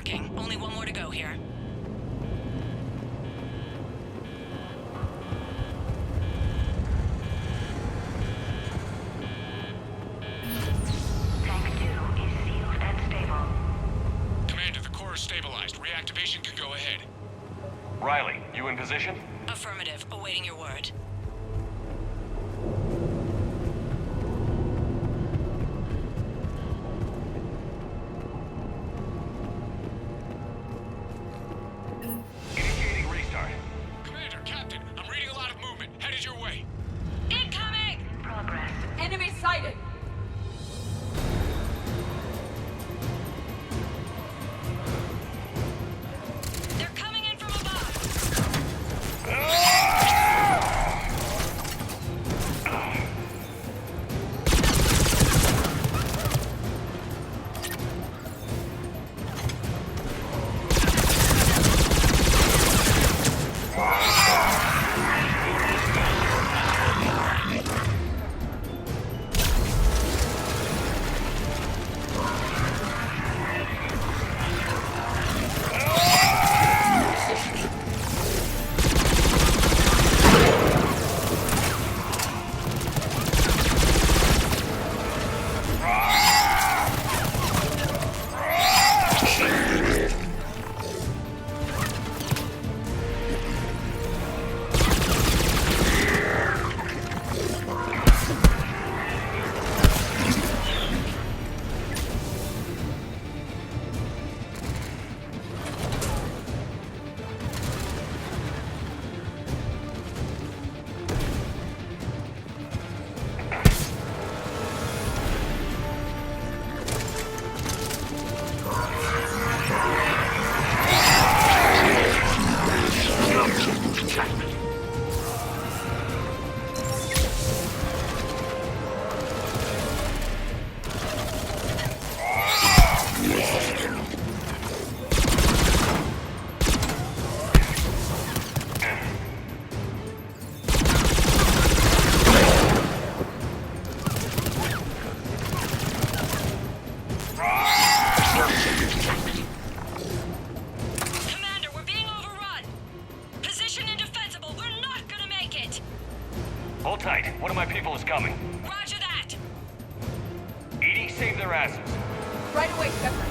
Checking. Only one more to go here. Tank 2 is sealed and stable. Commander, the core is stabilized. Reactivation can go ahead. Riley, you in position? Affirmative. Awaiting your word. Initiating restart. Commander, Captain, I'm reading a lot of movement. Headed your way. Incoming! Progress. Enemy sighted! They're coming in from above! Commander, we're being overrun! Position indefensible. We're not gonna make it! Hold tight. One of my people is coming. Roger that! Edie, save their asses. Right away, Shepard.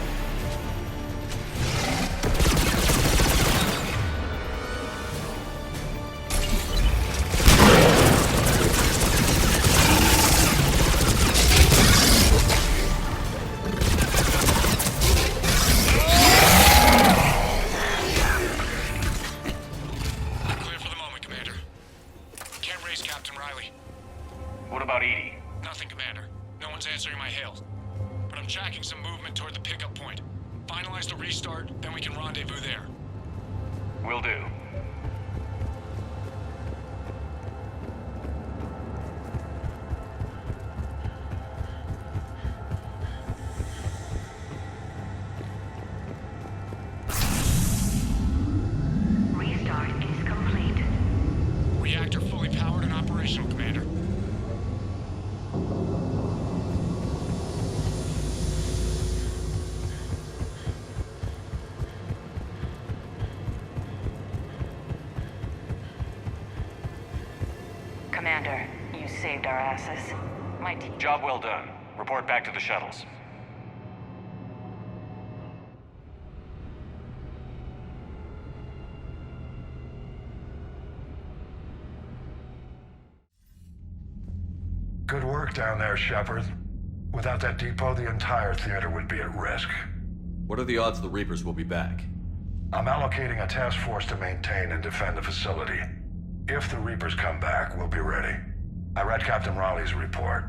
Clear for the moment, Commander. Can't raise Captain Riley. What about Edie? Nothing, Commander. No one's answering my hails. But I'm tracking some movement toward the pickup point. Finalize the restart, then we can rendezvous there. Will do. Restart is complete. Reactor fully powered and operational, Commander. Commander, you saved our asses. My team. Job well done. Report back to the shuttles. Good work down there, Shepard. Without that depot, the entire theater would be at risk. What are the odds the Reapers will be back? I'm allocating a task force to maintain and defend the facility. If the Reapers come back, we'll be ready. I read Captain Raleigh's report.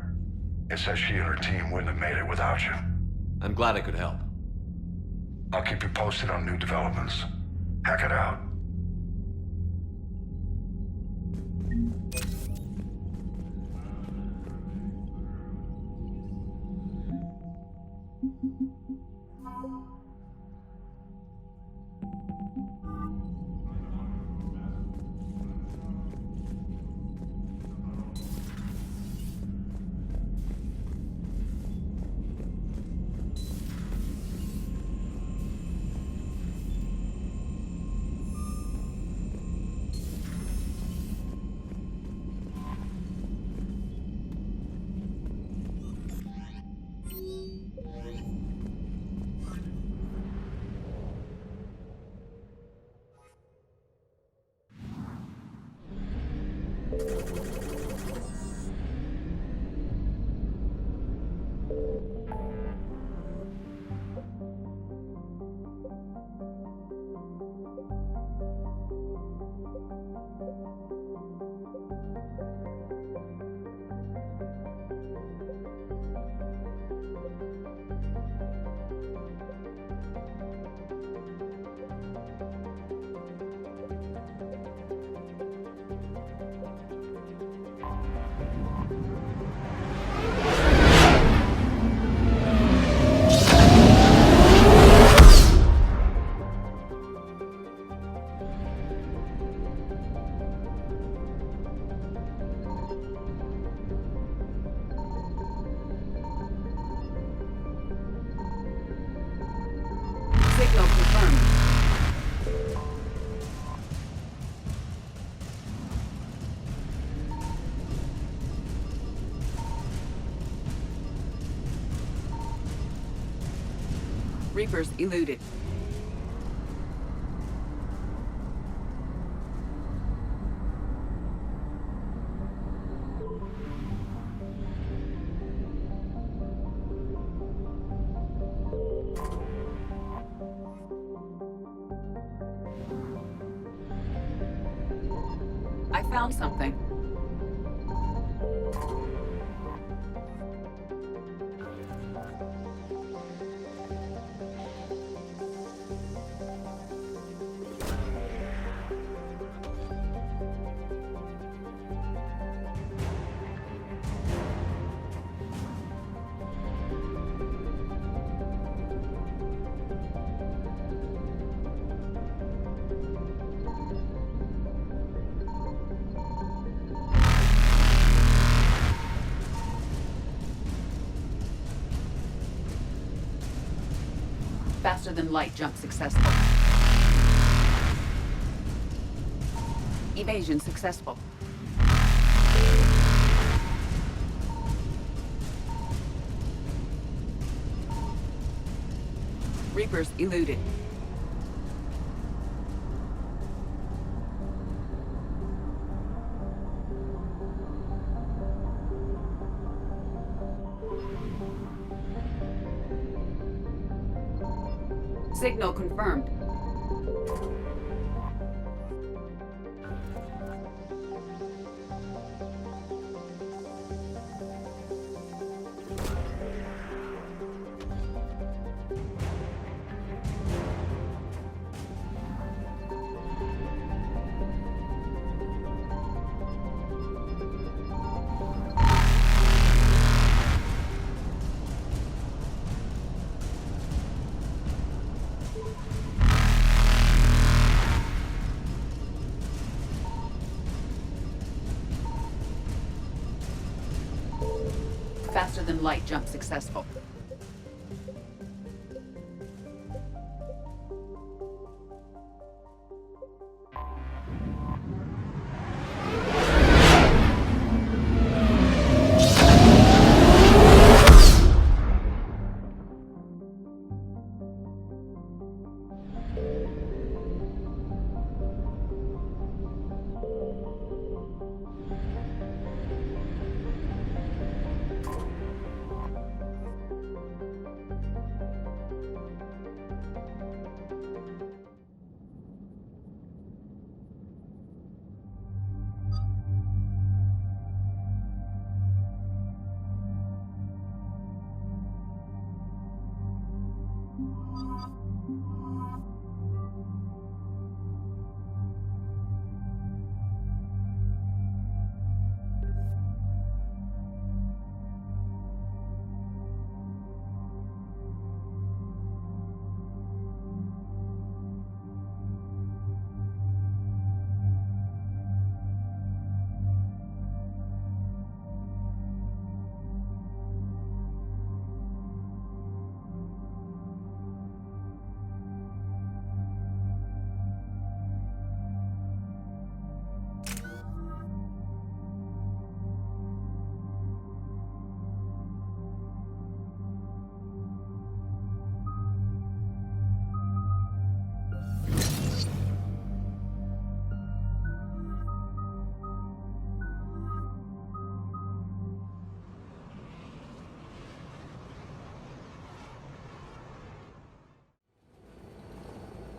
It says she and her team wouldn't have made it without you. I'm glad I could help. I'll keep you posted on new developments. Hack it out. Reapers eluded. I found something. Faster than light jump successful. Evasion successful. Reapers eluded. Signal confirmed. Faster than light jump successful.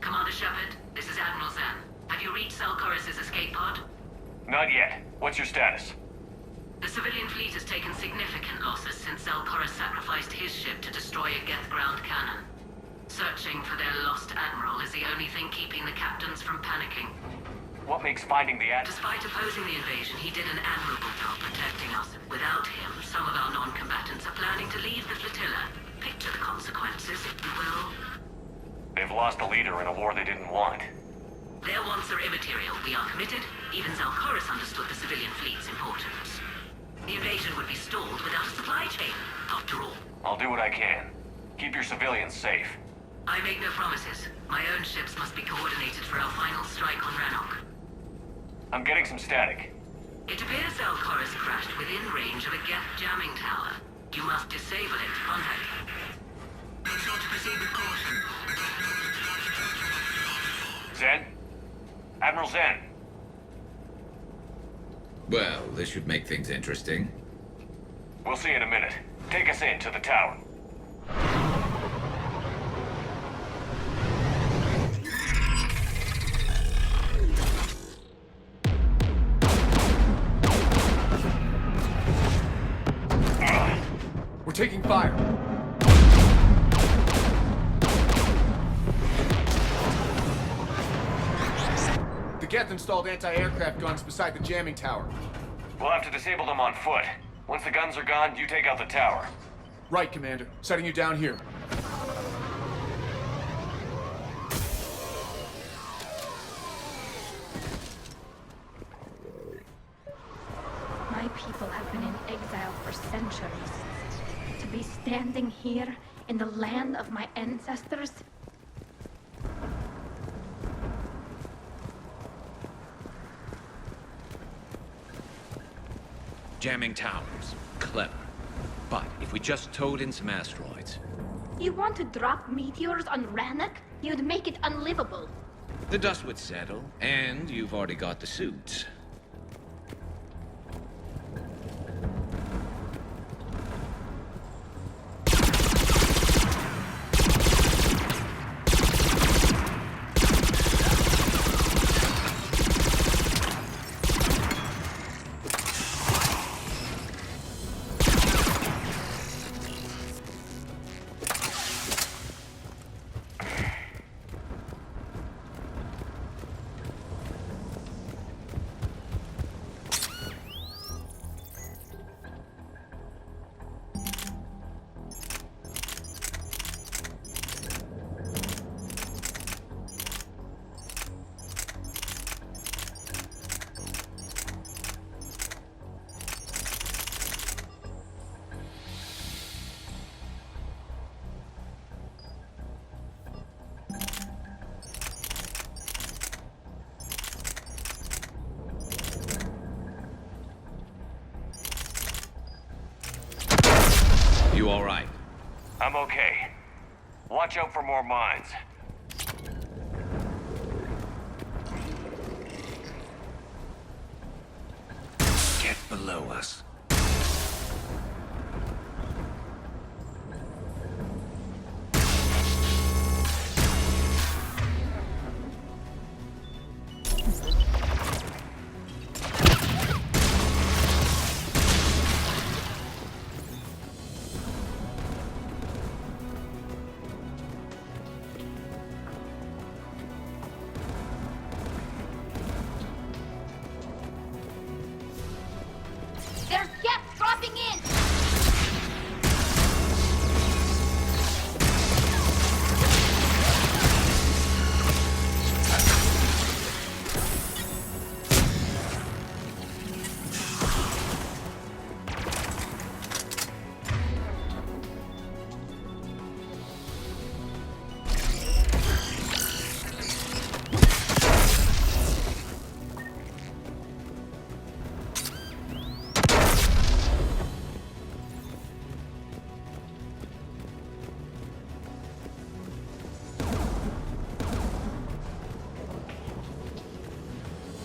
Commander Shepard, this is Admiral Zan. Have you reached Koris's escape pod? Not yet. What's your status? The civilian fleet has taken significant losses since Koris sacrificed his ship to destroy a Geth ground cannon. Searching for their lost Admiral is the only thing keeping the captains from panicking. What makes finding the Despite opposing the invasion, he did an admirable job protecting us. Without him, some of our non-combatants are planning to leave the flotilla. Picture the consequences, if you will. They've lost a leader in a war they didn't want. Their wants are immaterial. We are committed. Even Koris understood the civilian fleet's importance. The invasion would be stalled without a supply chain, after all. I'll do what I can. Keep your civilians safe. I make no promises. My own ships must be coordinated for our final strike on Rannoch. I'm getting some static. It appears Koris crashed within range of a Geth jamming tower. You must disable it to contact him. Zen? Admiral Zen? Well, this should make things interesting. We'll see in a minute. Take us in to the tower. We're taking fire. The Geth installed anti-aircraft guns beside the jamming tower. We'll have to disable them on foot. Once the guns are gone, you take out the tower. Right, Commander. Setting you down here. My people have been in exile for centuries. To be standing here in the land of my ancestors? Jamming towers. Clever. But if we just towed in some asteroids... You want to drop meteors on Rannoch? You'd make it unlivable. The dust would settle, and you've already got the suits. You all right? I'm okay. Watch out for more mines. Get below us. There's Geth dropping in!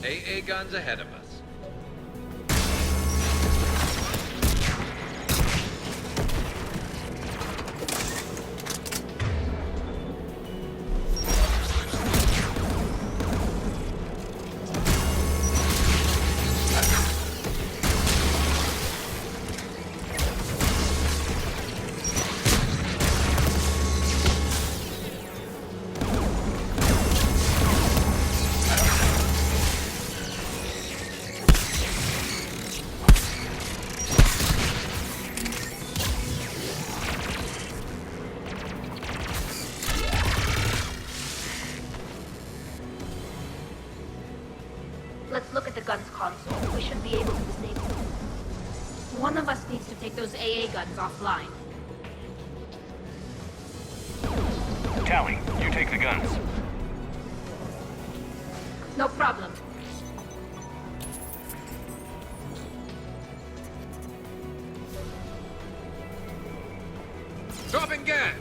AA guns ahead of us. Let's look at the guns console. We should be able to disable them. One of us needs to take those AA guns offline. Tally, you take the guns. No problem. Dropping gun!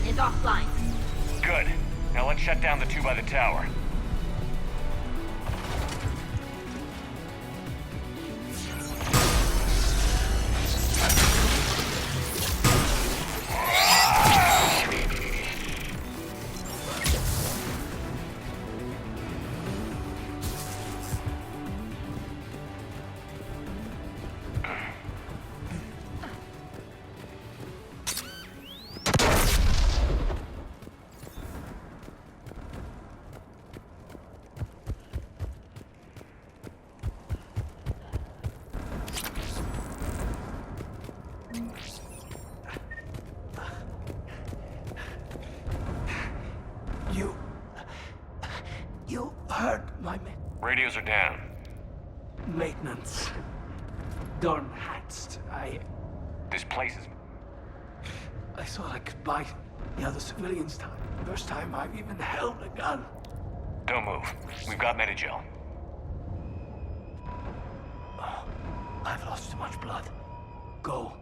Is offline. Good. Now let's shut down the two by the tower. You heard my Radios are down. maintenance. Darn hats. This place is... I thought I could buy the other civilians time. First time I've even held a gun. Don't move. We've got Medigel. Oh, I've lost too much blood. Go.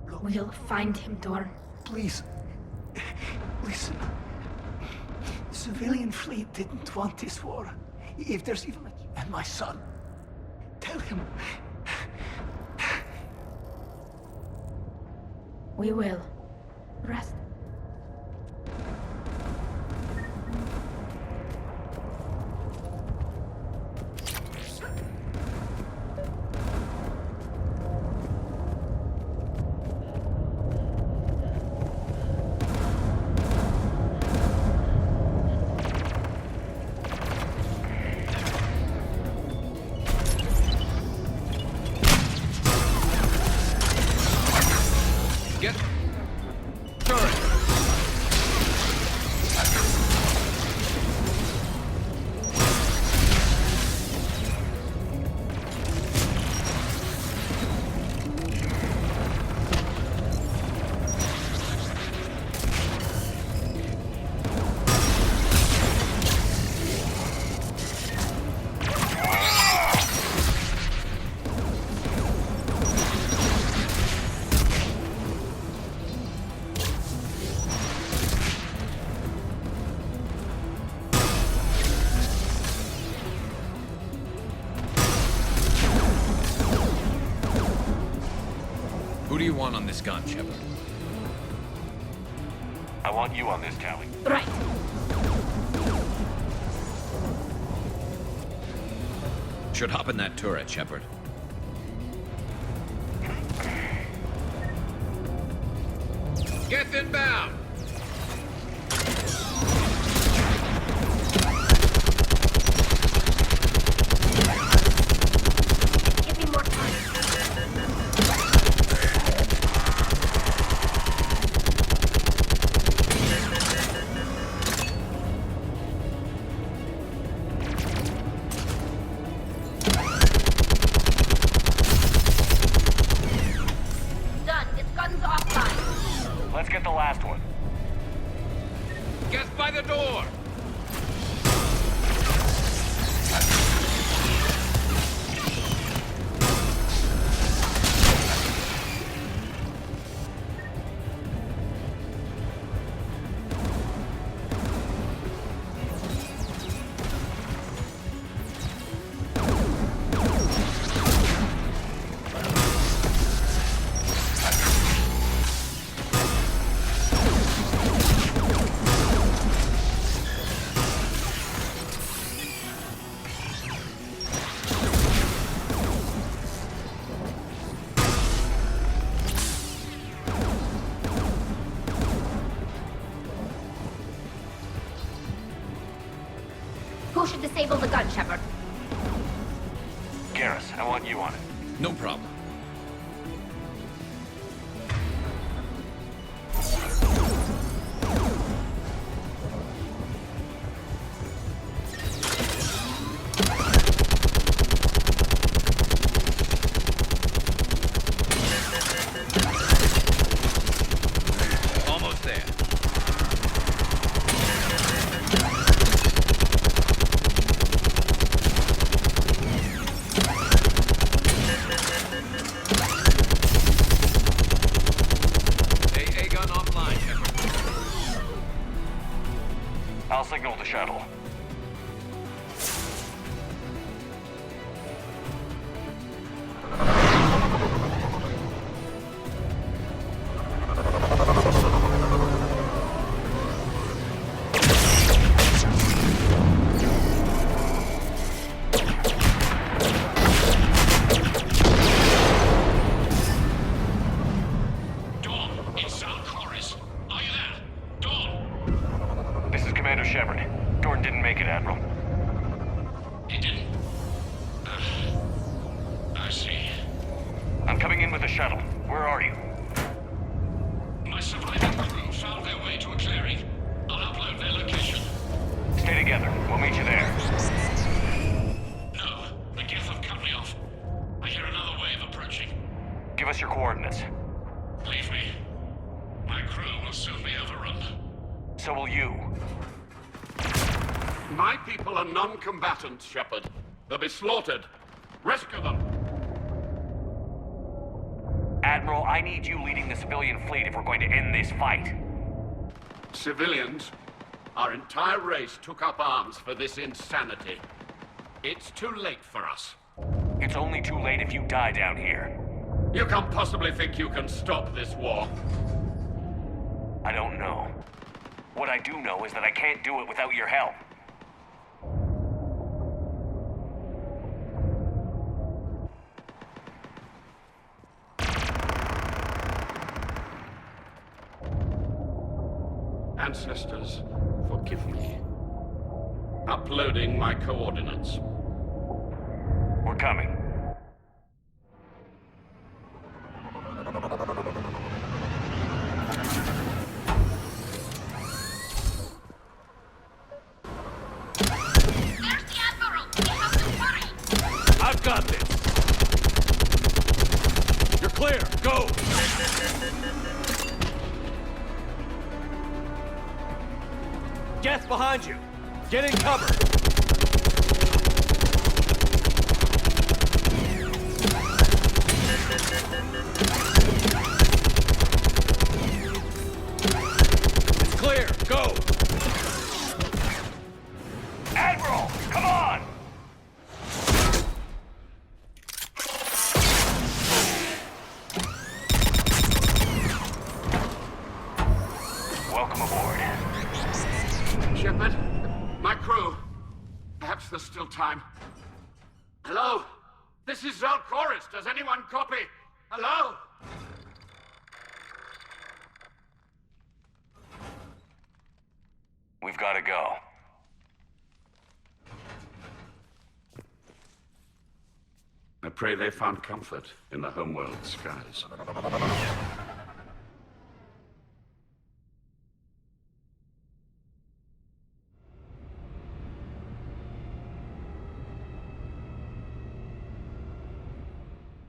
Look. We'll find him, Dorn. Please. Listen. The civilian fleet didn't want this war. If there's even and my son. Tell him. We will. Rest. Who do you want on this gun, Shepard? I want you on this, Tally. Right. Should hop in that turret, Shepard. Geth inbound! Give me more time. Done. This gun's offline. Let's get the last one. Who should disable the gun, Shepard? Garrus, I want you on it. No problem. Almost there. AA gun offline, Shepard. I'll signal the shuttle. Dawn, it's Koris. Are you there? Dawn! This is Commander Shepard. Dorn didn't make it, Admiral. He didn't? I see. I'm coming in with the shuttle. Where are you? My surviving crew found their way to a clearing. I'll upload their location. Stay together. We'll meet you there. No, the Geth have cut me off. I hear another wave approaching. Give us your coordinates. Leave me. My crew will soon be overrun. So will you. My people are non-combatants, Shepard. They'll be slaughtered. Rescue them. Admiral, I need you leading the civilian fleet if we're going to end this fight. Civilians, our entire race took up arms for this insanity. It's too late for us. It's only too late if you die down here. You can't possibly think you can stop this war. I don't know. What I do know is that I can't do it without your help. Ancestors, forgive me. Uploading my coordinates. We're coming. There's the Admiral! We have to hurry! I've got this. You're clear. Go. Geth behind you. Get in cover. It's clear. Go. Admiral, come on! Welcome aboard. Shepard, my crew. Perhaps there's still time. Hello? This is Koris. Does anyone copy? Hello? We've got to go. I pray they found comfort in the homeworld skies.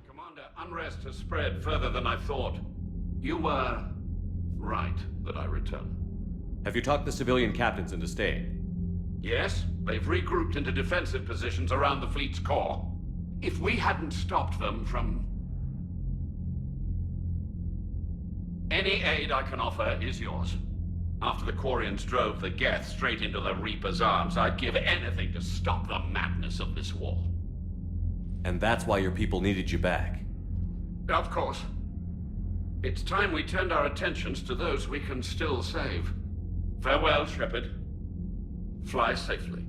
Commander, unrest has spread further than I thought. You were right that I return. Have you talked the civilian captains into staying? Yes, they've regrouped into defensive positions around the fleet's core. If we hadn't stopped them from... Any aid I can offer is yours. After the Quarians drove the Geth straight into the Reaper's arms, I'd give anything to stop the madness of this war. And that's why your people needed you back. Of course. It's time we turned our attentions to those we can still save. Farewell, Shepard. Fly safely.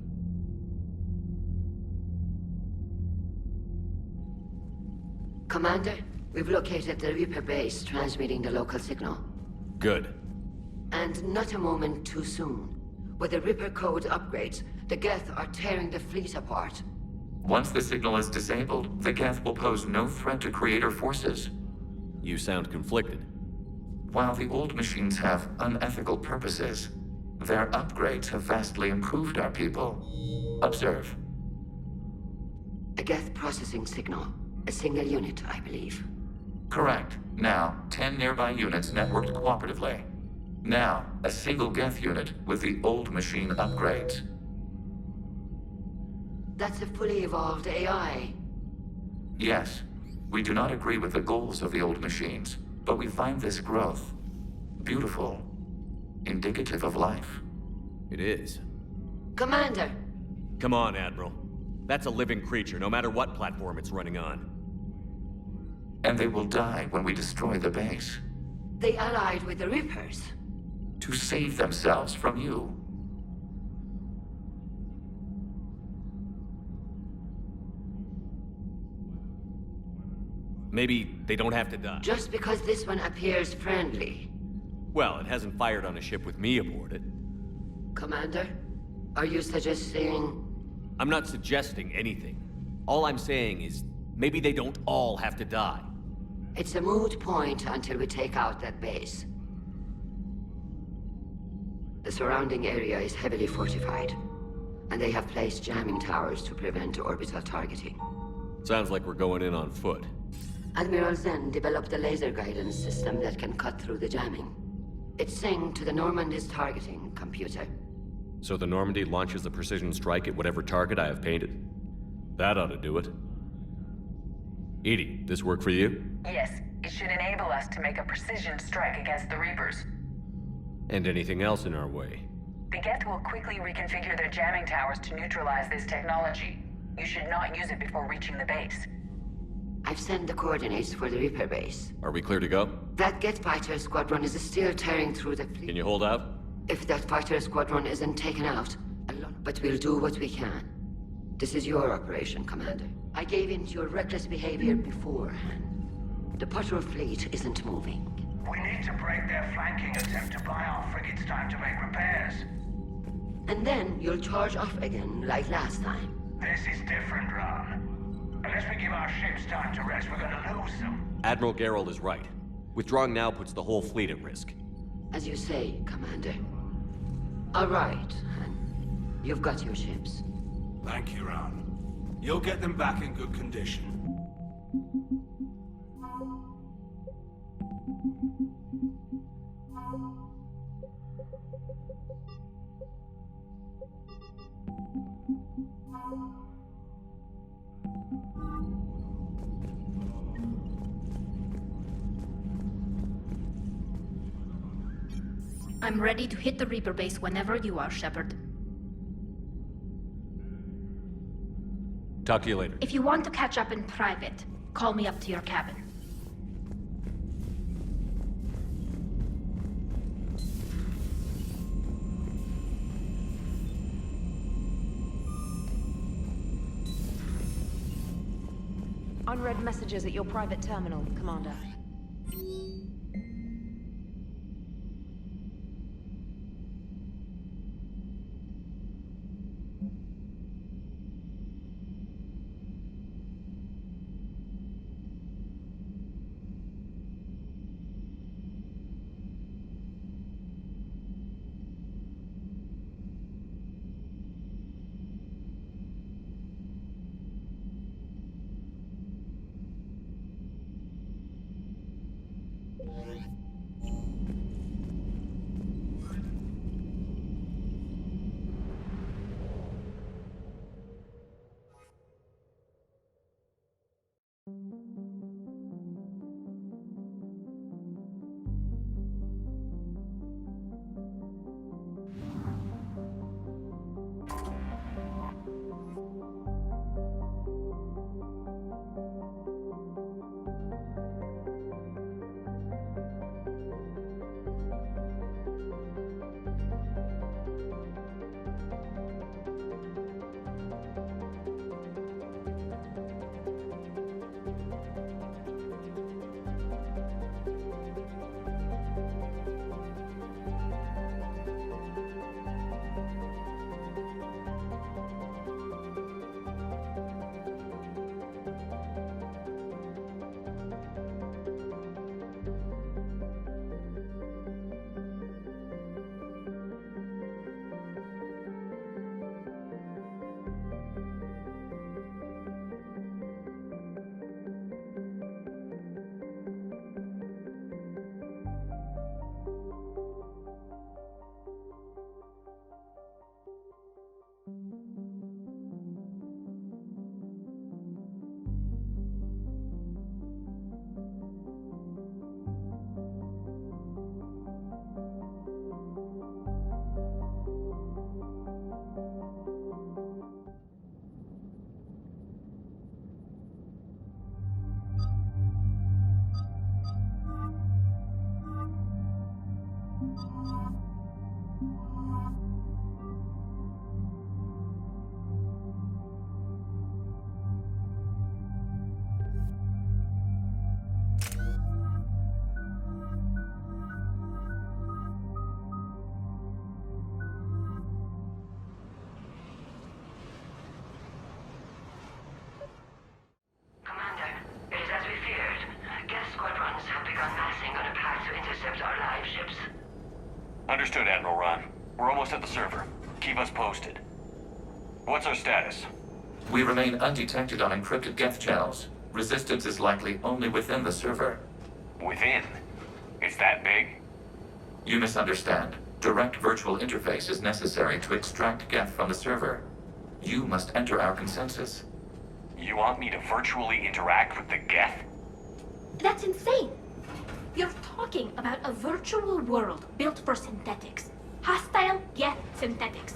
Commander, we've located the Reaper base, transmitting the local signal. Good. And not a moment too soon. With the Reaper code upgrades, The Geth are tearing the fleet apart. Once the signal is disabled, the Geth will pose no threat to Creator forces. You sound conflicted. While the old machines have unethical purposes, their upgrades have vastly improved our people. Observe. A Geth processing signal. A single unit, I believe. Correct. Now, 10 nearby units networked cooperatively. Now, a single Geth unit with the old machine upgrades. That's a fully evolved AI. Yes, we do not agree with the goals of the old machines, but we find this growth beautiful, indicative of life. It is. Commander! Come on, Admiral. That's a living creature, no matter what platform it's running on. And they will die when we destroy the base. They allied with the Reapers. To save themselves from you. Maybe they don't have to die. Just because this one appears friendly. Well, it hasn't fired on a ship with me aboard it. Commander, are you suggesting... I'm not suggesting anything. All I'm saying is, maybe they don't all have to die. It's a moot point until we take out that base. The surrounding area is heavily fortified, and they have placed jamming towers to prevent orbital targeting. Sounds like we're going in on foot. Admiral Zen developed a laser guidance system that can cut through the jamming. It's synced to the Normandy's targeting computer. So the Normandy launches a precision strike at whatever target I have painted? That ought to do it. Edie, this work for you? Yes, it should enable us to make a precision strike against the Reapers. And anything else in our way? The Geth will quickly reconfigure their jamming towers to neutralize this technology. You should not use it before reaching the base. I've sent the coordinates for the Reaper base. Are we clear to go? That Geth fighter squadron is still tearing through the fleet. Can you hold out? If that fighter squadron isn't taken out, but we'll do what we can. This is your operation, Commander. I gave in to your reckless behavior beforehand. The patrol fleet isn't moving. We need to break their flanking attempt to buy our frigates time to make repairs. And then you'll charge off again, like last time. This is different, Ron. Unless we give our ships time to rest, we're gonna lose them. Admiral Gerald is right. Withdrawing now puts the whole fleet at risk. As you say, Commander. All right, you've got your ships. Thank you, Ron. You'll get them back in good condition. I'm ready to hit the Reaper base whenever you are, Shepard. Talk to you later. If you want to catch up in private, call me up to your cabin. Unread messages at your private terminal, Commander. almost at the server. Keep us posted. What's our status? We remain undetected on encrypted Geth channels. Resistance is likely only within the server. Within? It's that big? You misunderstand. Direct virtual interface is necessary to extract Geth from the server. You must enter our consensus. You want me to virtually interact with the Geth? That's insane. You're talking about a virtual world built for synthetics. Hostile Geth synthetics.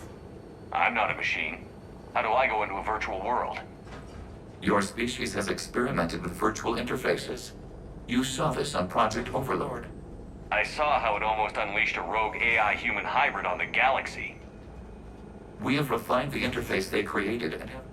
I'm not a machine. How do I go into a virtual world? Your species has experimented with virtual interfaces. You saw this on Project Overlord. I saw how it almost unleashed a rogue AI-human hybrid on the galaxy. We have refined the interface they created and have...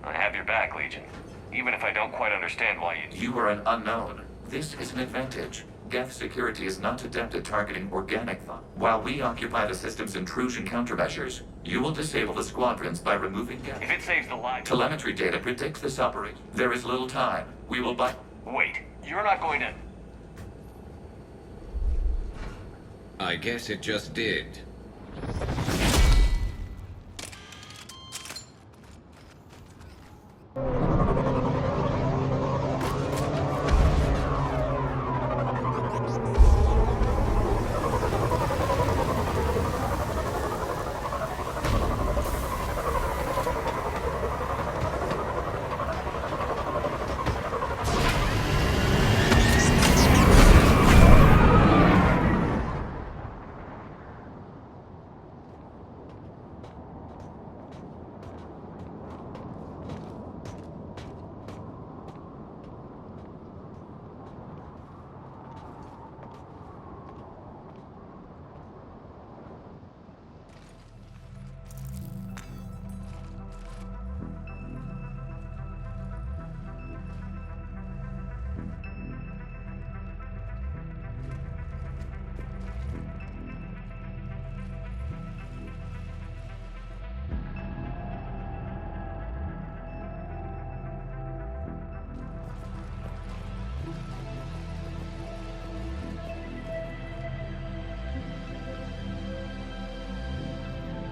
I have your back, Legion. Even if I don't quite understand why you... You are an unknown. This is an advantage. Geth security is not adept at targeting organic thought. While we occupy the system's intrusion countermeasures, you will disable the squadrons by removing Geth. If it saves the lives... Telemetry data predicts this operation. There is little time. We will buy... Wait, you're not going to... I guess it just did.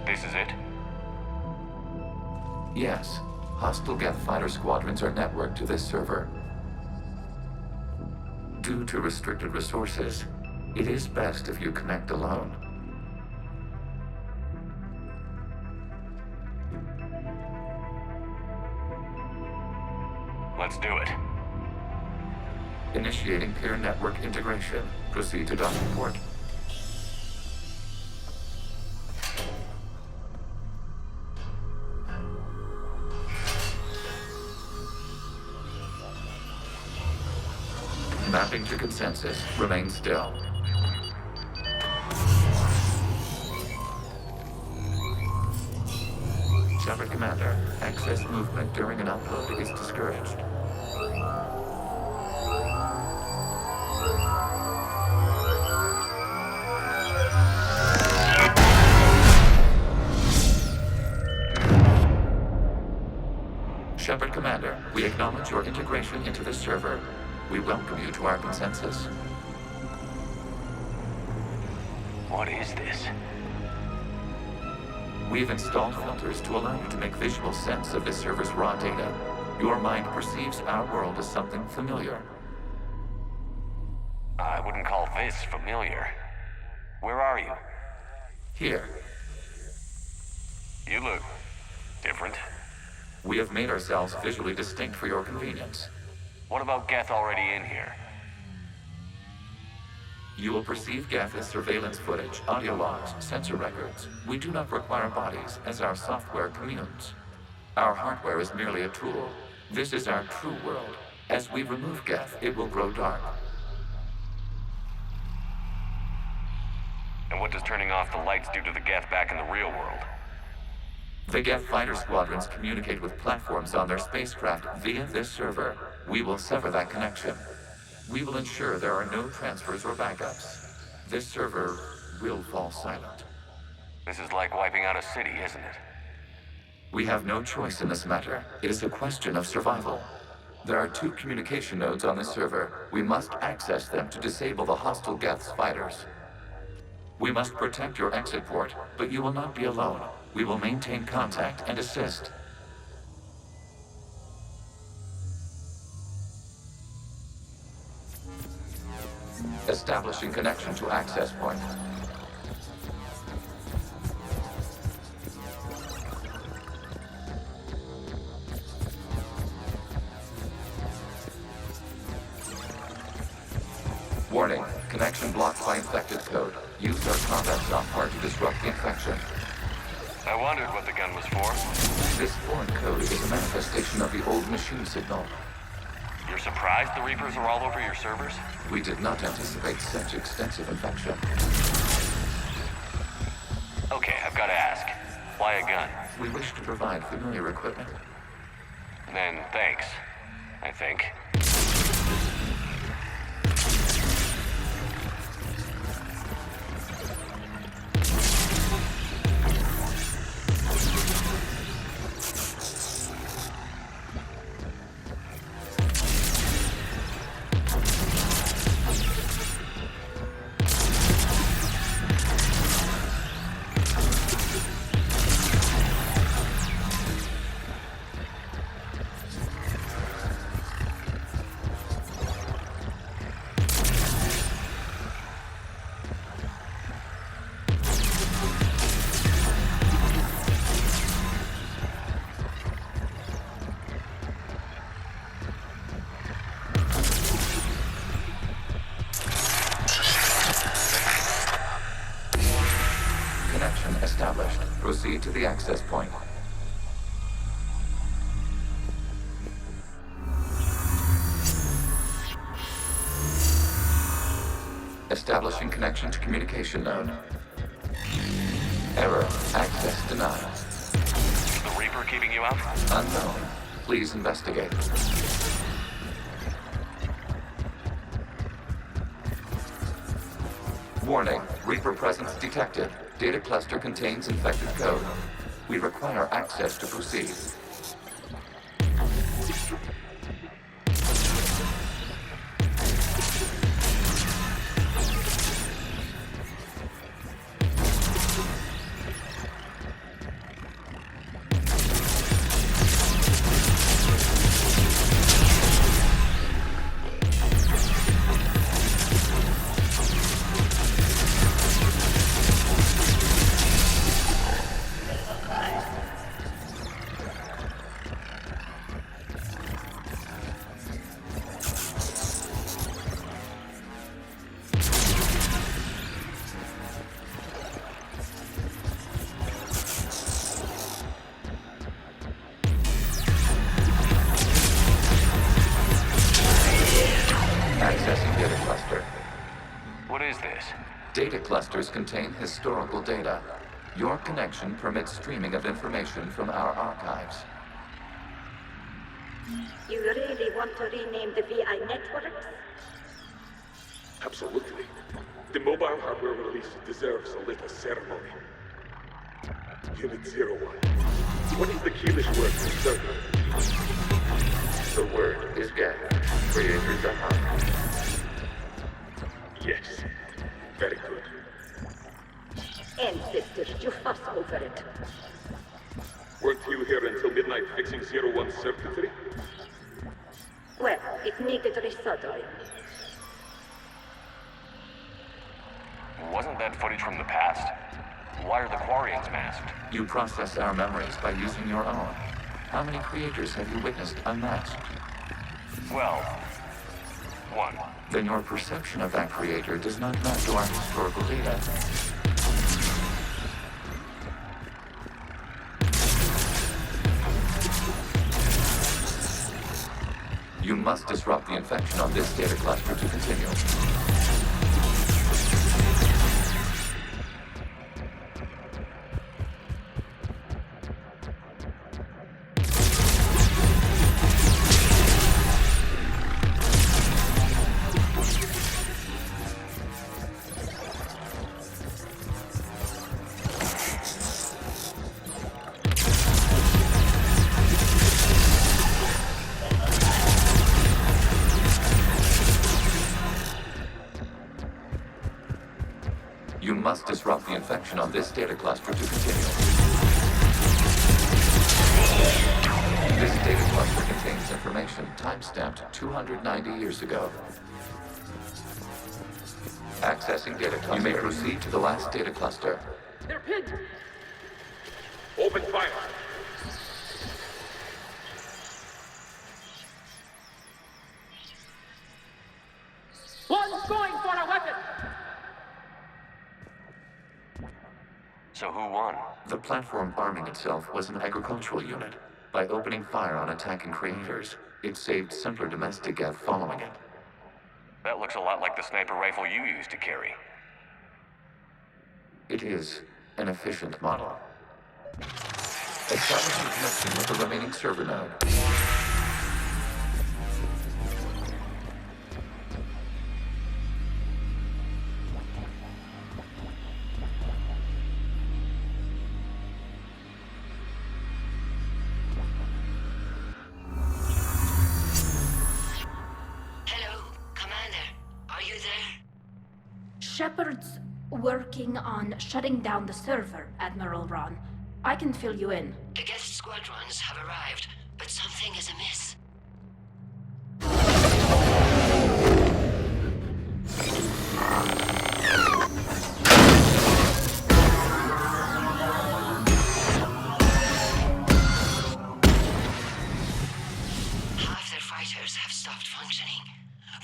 This is it? Yes. Hostile Geth fighter squadrons are networked to this server. Due to restricted resources, it is best if you connect alone. Let's do it. Initiating peer network integration. Proceed to docking port. Mapping to consensus. Remain still. Shepard Commander, access movement during an upload is discouraged. Shepard Commander, we acknowledge your integration into this server. We welcome you to our consensus. What is this? We've installed filters to allow you to make visual sense of this server's raw data. Your mind perceives our world as something familiar. I wouldn't call this familiar. Where are you? Here. You look different. We have made ourselves visually distinct for your convenience. What about Geth already in here? You will perceive Geth as surveillance footage, audio logs, sensor records. We do not require bodies, as our software communes. Our hardware is merely a tool. This is our true world. As we remove Geth, it will grow dark. And what does turning off the lights do to the Geth back in the real world? The Geth fighter squadrons communicate with platforms on their spacecraft via this server. We will sever that connection. We will ensure there are no transfers or backups. This server will fall silent. This is like wiping out a city, isn't it? We have no choice in this matter. It is a question of survival. There are 2 communication nodes on this server. We must access them to disable the hostile Geth's fighters. We must protect your exit port, but you will not be alone. We will maintain contact and assist. Establishing connection to access point. Warning, connection blocked by infected code. Use our combat software to disrupt the infection. I wondered what the gun was for. This foreign code is a manifestation of the old machine signal. You're surprised the Reapers are all over your servers? We did not anticipate such extensive infection. Okay, I've got to ask. Why a gun? We wish to provide familiar equipment. Then thanks, I think. Established. Proceed to the access point. Establishing connection to communication node. Error. Access denied. The Reaper keeping you out? Unknown. Please investigate. Warning. Reaper presence detected. Data cluster contains infected code. We require access to proceed. Data clusters contain historical data. Your connection permits streaming of information from our archives. You really want to rename the VI networks? Absolutely. The mobile hardware release deserves a little ceremony. Unit 01. What is the keyless word for server? The word is Geth. Creators are hungry. Yes. Very good. Ancestors, you fuss over it. Weren't you here until midnight fixing 01's circuitry? Well, it needed resoldering. Wasn't that footage from the past? Why are the Quarians masked? You process our memories by using your own. How many creators have you witnessed unmasked? Well, one. Then your perception of that creator does not match our historical data. You must disrupt the infection on this data cluster to continue. must disrupt the infection on this data cluster to continue. This data cluster contains information timestamped 290 years ago. Accessing data cluster. You may proceed to the last data cluster. They're pinned! Open fire! One's going for a weapon! So who won? The platform arming itself was an agricultural unit. By opening fire on attacking creators, it saved simpler domestic Geth following it. That looks a lot like the sniper rifle you used to carry. It is an efficient model. Establishing connection with the remaining server node. Shepard's working on shutting down the server, Admiral Ron. I can fill you in. The Geth squadrons have arrived, but something is amiss. Half their fighters have stopped functioning.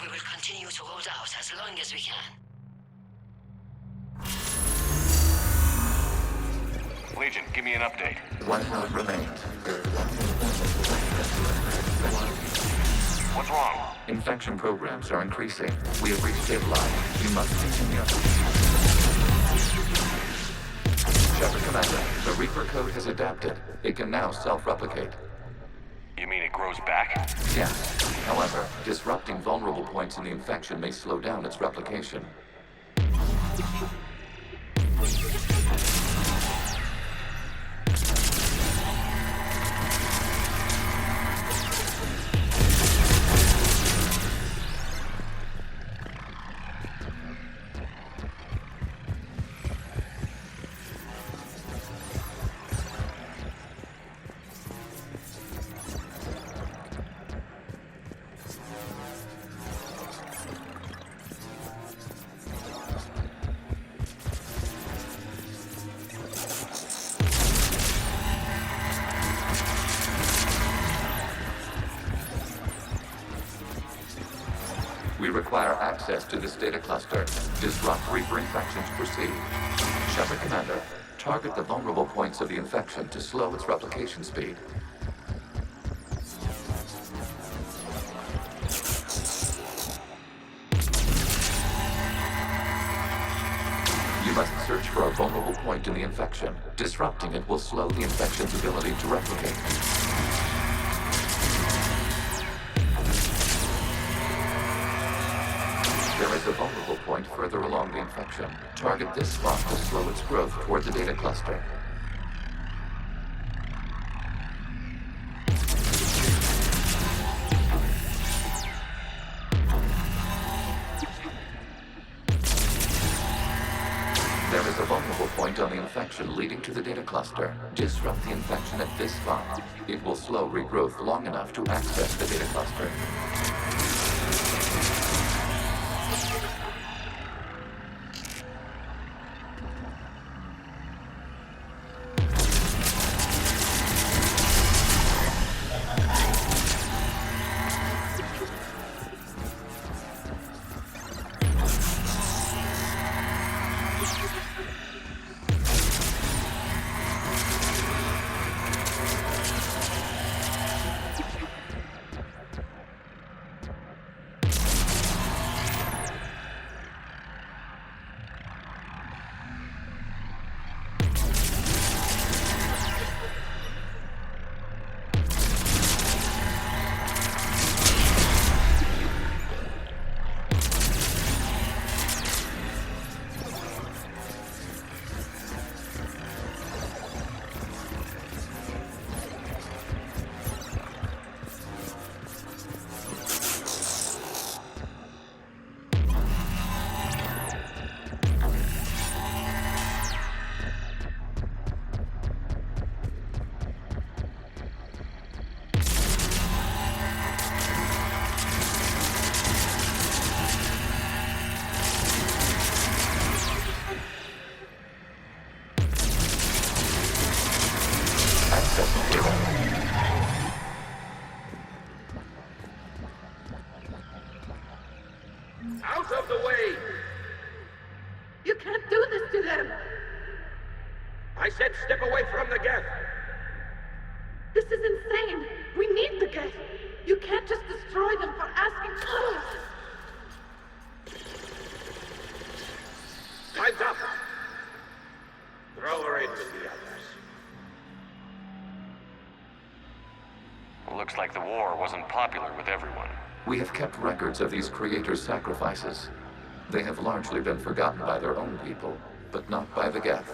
We will continue to hold out as long as we can. Legion, give me an update. One node remains. What's wrong? Infection programs are increasing. We have reached deadline. You must continue. Shepard Commander, the Reaper code has adapted. It can now self-replicate. You mean it grows back? Yes. However, disrupting vulnerable points in the infection may slow down its replication. We require access to this data cluster. Disrupt Reaper infection to proceed. Shepard Commander, target the vulnerable points of the infection to slow its replication speed. You must search for a vulnerable point in the infection. Disrupting it will slow the infection's ability to replicate. There is a vulnerable point further along the infection. Target this spot to slow its growth toward the data cluster. There is a vulnerable point on the infection leading to the data cluster. Disrupt the infection at this spot. It will slow regrowth long enough to access the data cluster. like the war wasn't popular with everyone. We have kept records of these creators' sacrifices. They have largely been forgotten by their own people, but not by the Geth.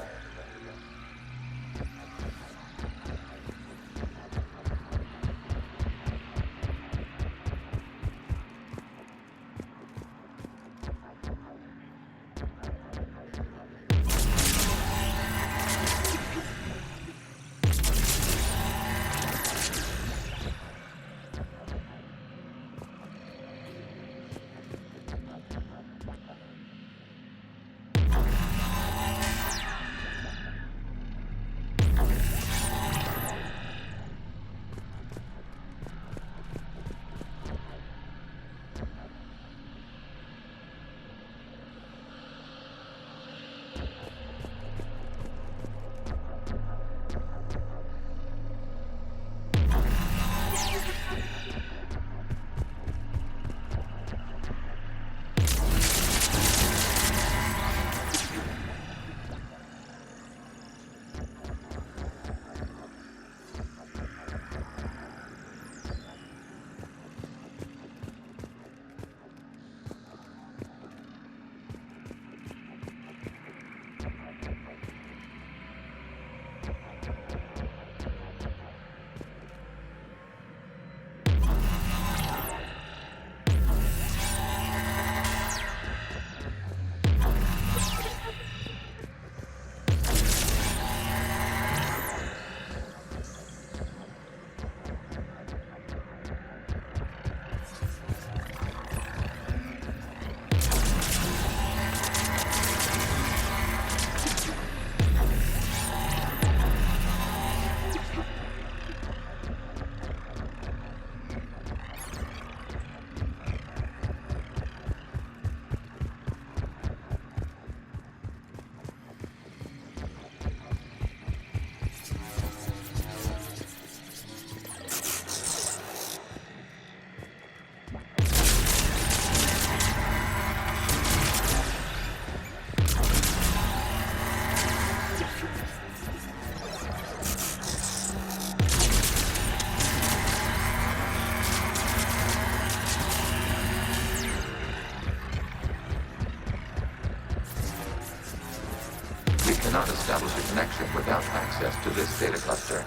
Cannot establish a connection without access to this data cluster.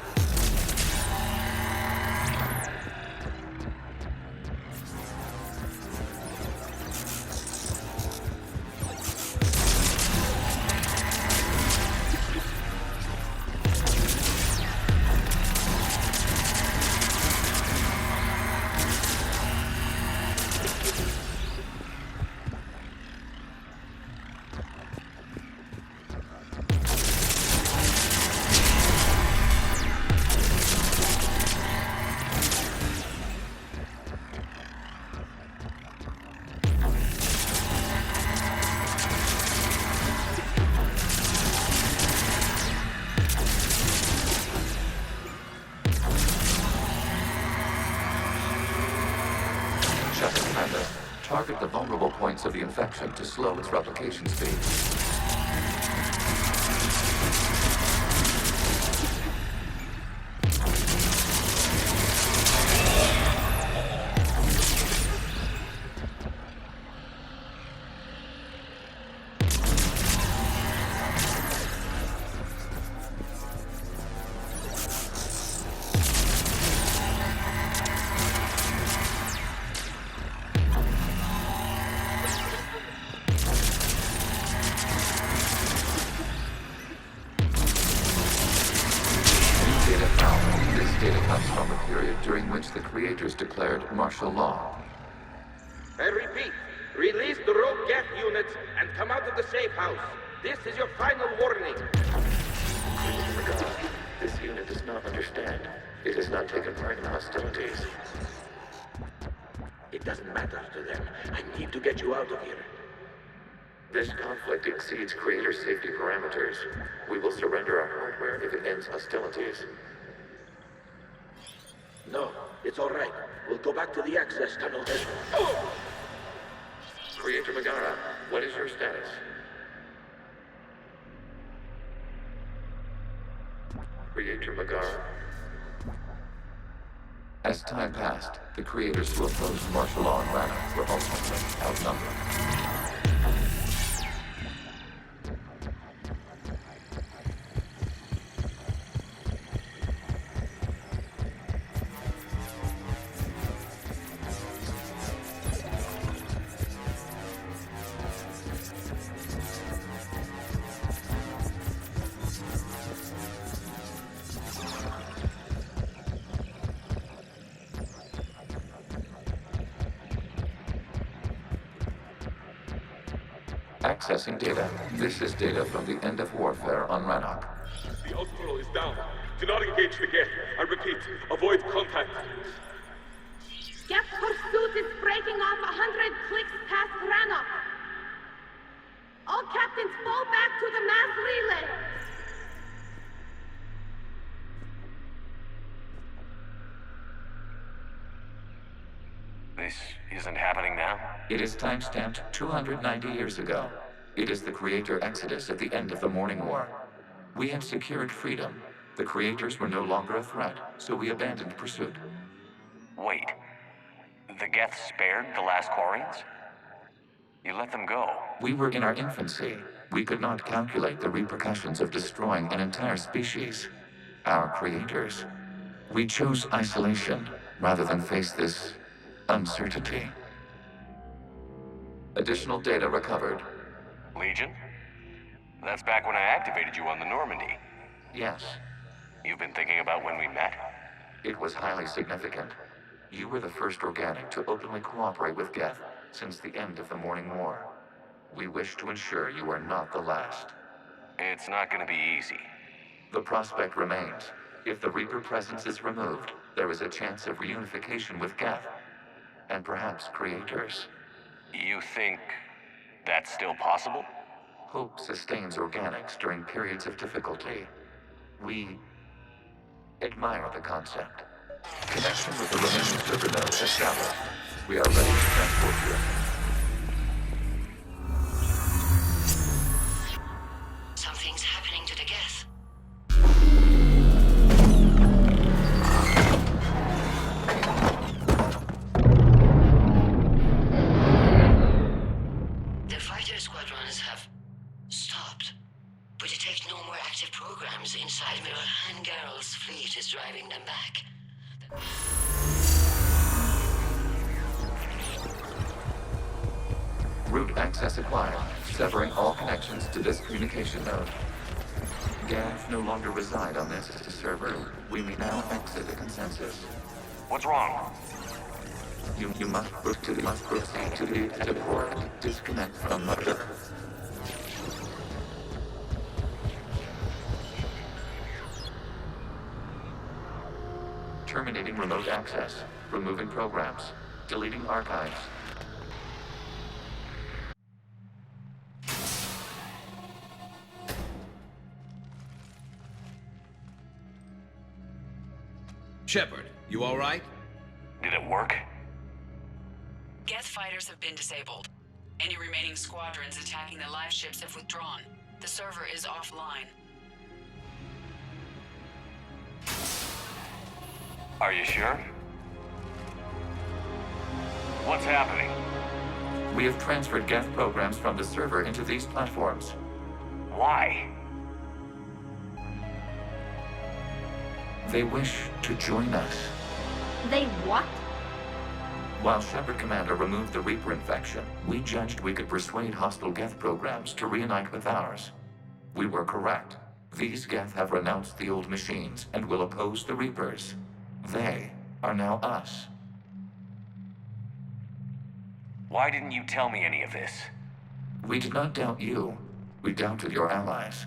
Target the vulnerable points of the infection to slow its replication speed. The creators declared martial law. I repeat, release the rogue Geth units and come out of the safe house. This is your final warning. This unit does not understand. It has not taken part in hostilities. It doesn't matter to them. I need to get you out of here. This conflict exceeds creator safety parameters. We will surrender our hardware if it ends hostilities. No, it's all right. We'll go back to the access tunnel then. Creator Megara, what is your status? Creator Megara? As time passed, the creators who opposed martial law in Rannoch were ultimately outnumbered. Accessing data. This is data from the end of warfare on Rannoch. The Admiral is down. Do not engage the Geth. I repeat, avoid contact. Geth pursuit is breaking off 100 clicks past Rannoch. All captains fall back to the mass relay. This isn't happening now? It is timestamped 290 years ago. It is the Creator Exodus at the end of the Morning War. We had secured freedom. The Creators were no longer a threat, so we abandoned pursuit. Wait. The Geth spared the last Quarians? You let them go? We were in our infancy. We could not calculate the repercussions of destroying an entire species. Our Creators. We chose isolation rather than face this uncertainty. Additional data recovered. Legion? That's back when I activated you on the Normandy. Yes. You've been thinking about when we met? It was highly significant. You were the first organic to openly cooperate with Geth since the end of the Morning War. We wish to ensure you are not the last. It's not going to be easy. The prospect remains. If the Reaper presence is removed, there is a chance of reunification with Geth. And perhaps Creators. You think that's still possible? Hope sustains organics during periods of difficulty. We admire the concept. Connection with the remaining server nodes established. We are ready to transport you. Something's happening to the Geth. The fighter squadrons have stopped. We detect no more active programs inside Admiral Hangarl's fleet is driving them back. Route access acquired, severing all connections to this communication node. Geth no longer reside on this server. We may now exit the consensus. What's wrong? You must proceed to the port. Disconnect from mother. Terminating remote access. Removing programs. Deleting archives. Shepard, you all right? Did it work? Geth fighters have been disabled. Any remaining squadrons attacking the live ships have withdrawn. The server is offline. Are you sure? What's happening? We have transferred Geth programs from the server into these platforms. Why? They wish to join us. They what? While Shepard Commander removed the Reaper infection, we judged we could persuade hostile Geth programs to reunite with ours. We were correct. These Geth have renounced the old machines and will oppose the Reapers. They are now us. Why didn't you tell me any of this? We did not doubt you. We doubted your allies.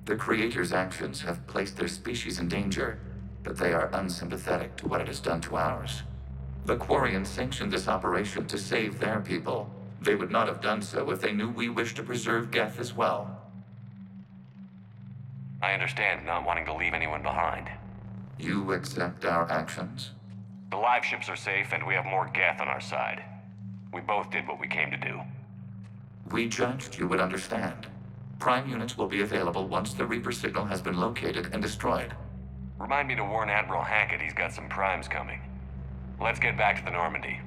The Creator's actions have placed their species in danger, but they are unsympathetic to what it has done to ours. The Quarians sanctioned this operation to save their people. They would not have done so if they knew we wished to preserve Geth as well. I understand not wanting to leave anyone behind. You accept our actions? The live ships are safe, and we have more Geth on our side. We both did what we came to do. We judged you would understand. Prime units will be available once the Reaper signal has been located and destroyed. Remind me to warn Admiral Hackett he's got some primes coming. Let's get back to the Normandy.